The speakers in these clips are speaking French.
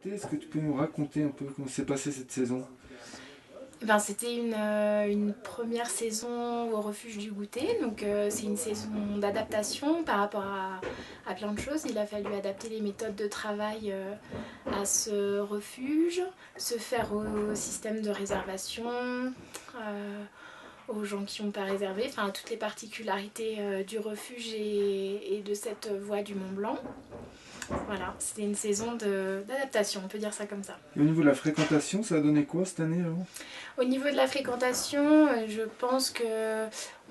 Est-ce que tu peux nous raconter un peu comment s'est passée cette saison? Ben, c'était une première saison au refuge du goûter, donc c'est une saison d'adaptation par rapport à plein de choses. Il a fallu adapter les méthodes de travail à ce refuge, se faire au système de réservation, aux gens qui n'ont pas réservé, enfin à toutes les particularités du refuge et de cette voie du Mont Blanc. Voilà, c'était une saison d'adaptation, on peut dire ça comme ça. Et au niveau de la fréquentation, ça a donné quoi cette année alors? Au niveau de la fréquentation, je pense que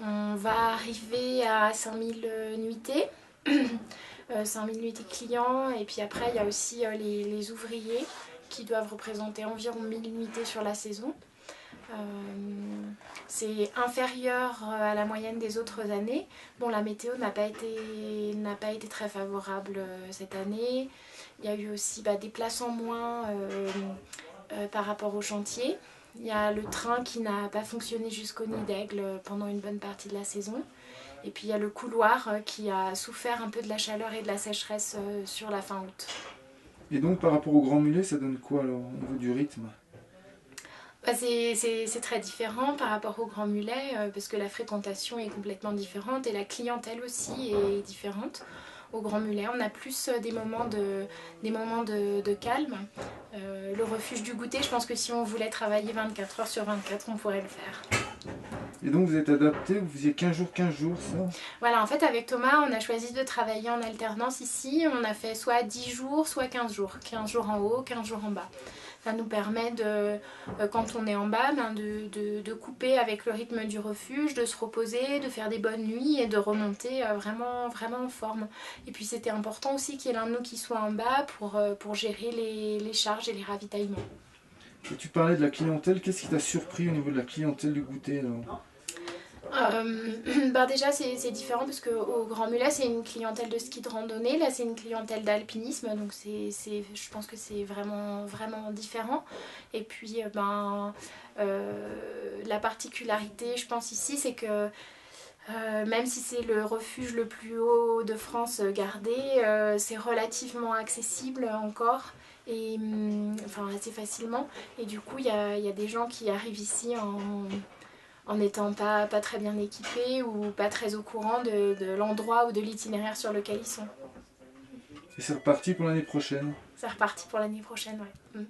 on va arriver à 5000 nuitées. 5000 nuitées clients, et puis après il y a aussi les ouvriers qui doivent représenter environ 1000 nuitées sur la saison. C'est inférieur à la moyenne des autres années. Bon, la météo n'a pas été très favorable cette année. Il y a eu aussi des places en moins par rapport au chantier. Il y a le train qui n'a pas fonctionné jusqu'au Nid d'Aigle pendant une bonne partie de la saison. Et puis il y a le couloir qui a souffert un peu de la chaleur et de la sécheresse sur la fin août. Et donc par rapport au Grand Mulet, ça donne quoi alors au niveau du rythme? C'est très différent par rapport au Grand Mulet parce que la fréquentation est complètement différente et la clientèle aussi est différente. Au Grand Mulet, on a plus des moments de calme. Le refuge du goûter, je pense que si on voulait travailler 24 heures sur 24, on pourrait le faire. Et donc vous êtes adapté, vous faisiez 15 jours, ça? Voilà, en fait avec Thomas, on a choisi de travailler en alternance ici. On a fait soit 10 jours, soit 15 jours. 15 jours en haut, 15 jours en bas. Ça nous permet, quand on est en bas, de couper avec le rythme du refuge, de se reposer, de faire des bonnes nuits et de remonter vraiment, vraiment en forme. Et puis c'était important aussi qu'il y ait l'un de nous qui soit en bas pour gérer les charges et les ravitaillements. Et tu parlais de la clientèle, qu'est-ce qui t'a surpris au niveau de la clientèle du goûter alors? Déjà c'est différent parce qu'au Grand Mulet c'est une clientèle de ski de randonnée, là c'est une clientèle d'alpinisme, donc je pense que c'est vraiment, vraiment différent. Et puis la particularité je pense ici c'est que même si c'est le refuge le plus haut de France gardé, c'est relativement accessible encore et enfin assez facilement, et du coup il y a des gens qui arrivent ici en n'étant pas très bien équipés ou pas très au courant de l'endroit ou de l'itinéraire sur lequel ils sont. Et c'est reparti pour l'année prochaine. C'est reparti pour l'année prochaine, ouais.